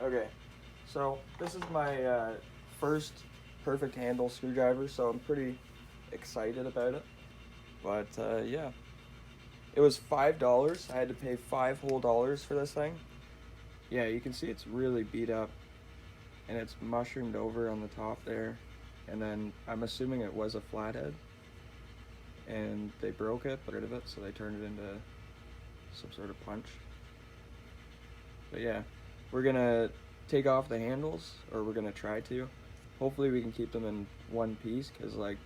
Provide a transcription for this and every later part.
Okay, so this is my first perfect handle screwdriver, so I'm pretty excited about it. But yeah, it was $5. I had to pay $5 whole for this thing. Yeah, you can see it's really beat up, and it's mushroomed over on the top there. And then I'm assuming it was a flathead, and they broke it, got rid of it, so they turned it into some sort of punch. But yeah, we're gonna take off the handles, or we're gonna try to. Hopefully we can keep them in one piece, because like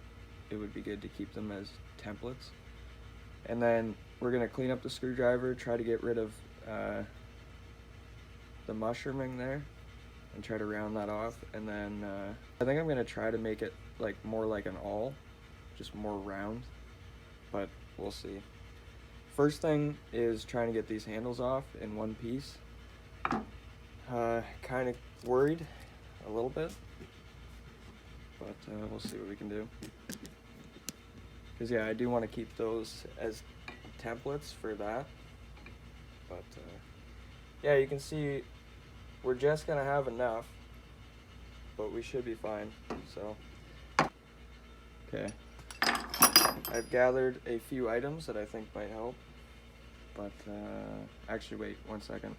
it would be good to keep them as templates. And then we're gonna clean up the screwdriver, try to get rid of the mushrooming there, and try to round that off. And then I think I'm gonna try to make it like more like an awl, just more round, but we'll see. First thing is trying to get these handles off in one piece. Kind of worried a little bit, but we'll see what we can do. Because yeah, I do want to keep those as templates for that. But yeah, you can see we're just gonna have enough, but we should be fine. So okay, I've gathered a few items that I think might help. But actually, wait 1 second.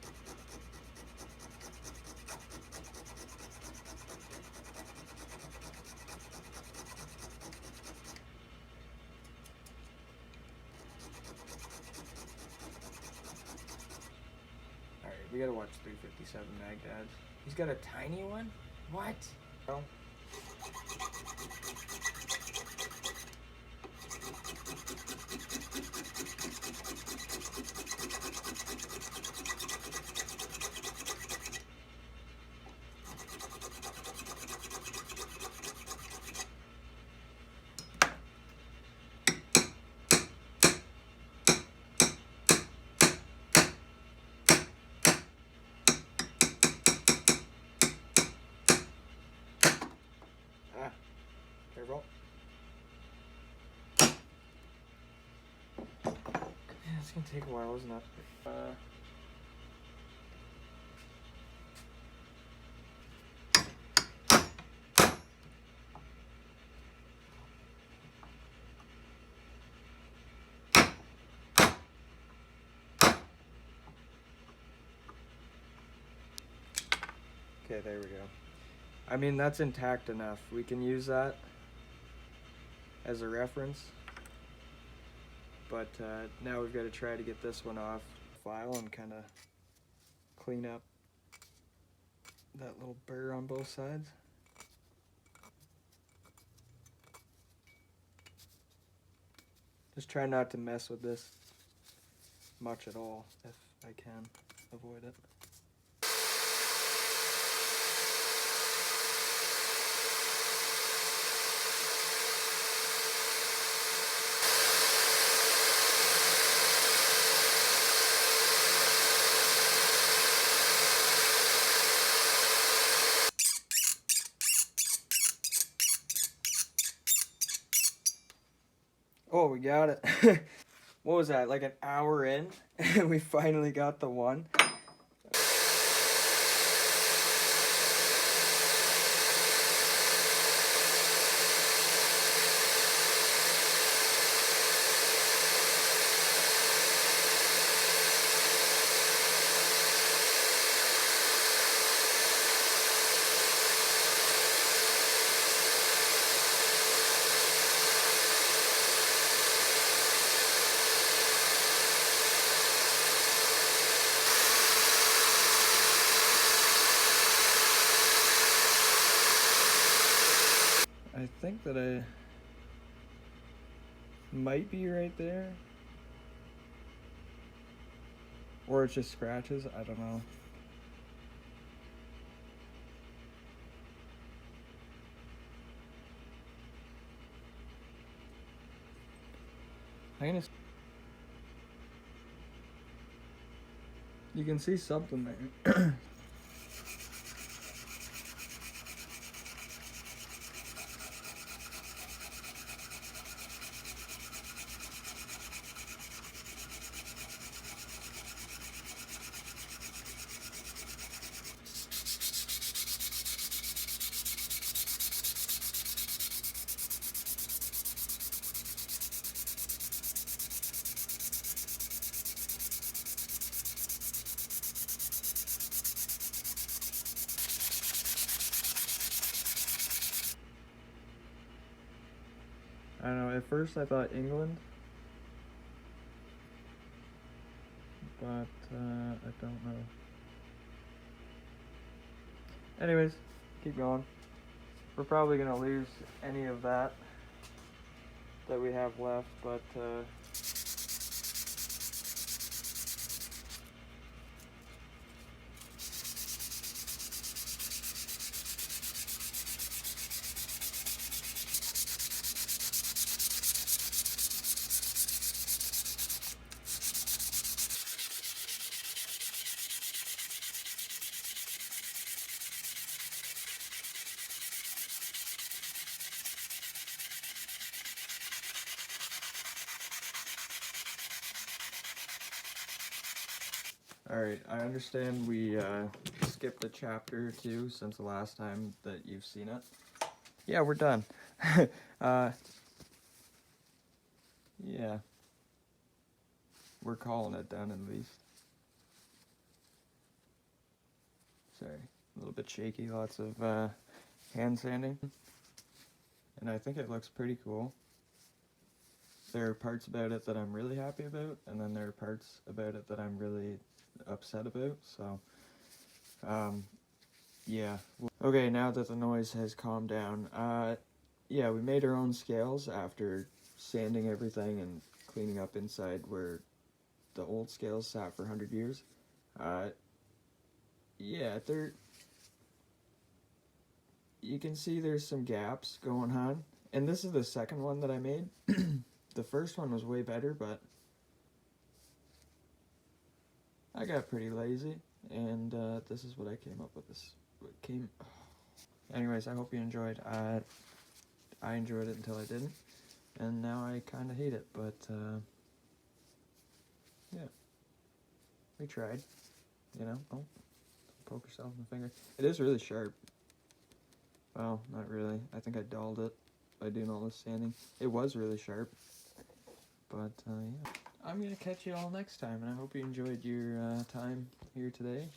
Alright, we gotta watch 357 Magdad. He's got a tiny one? What? Oh. Careful. Yeah, it's gonna take a while, isn't it? Okay, there we go. I mean, that's intact enough. We can use that as a reference. But now we've got to try to get this one off file and kind of clean up that little burr on both sides. Just try not to mess with this much at all if I can avoid it. Oh, we got it. What was that, like an hour in? And we finally got the one. I think that I might be right there. Or it's just scratches, I don't know. I'm gonna... You can see something there. I don't know, at first I thought England, but I don't know. Anyways, keep going. We're probably gonna lose any of that we have left, but alright, I understand we skipped a chapter or two since the last time that you've seen it. Yeah, we're done. Yeah. We're calling it done at least. Sorry, a little bit shaky, lots of hand sanding. And I think it looks pretty cool. There are parts about it that I'm really happy about, and then there are parts about it that I'm really upset about, so yeah. Okay, now that the noise has calmed down, yeah, we made our own scales after sanding everything and cleaning up inside where the old scales sat for 100 years. Yeah, you can see there's some gaps going on, and this is the second one that I made. The first one was way better, but I got pretty lazy, and this is what I came up with. Anyways, I hope you enjoyed. I enjoyed it until I didn't, and now I kind of hate it, but yeah, we tried, you know. Oh, poke yourself in the finger. It is really sharp. Well, not really. I think I dulled it by doing all this sanding. It was really sharp, but yeah. I'm gonna catch you all next time, and I hope you enjoyed your time here today.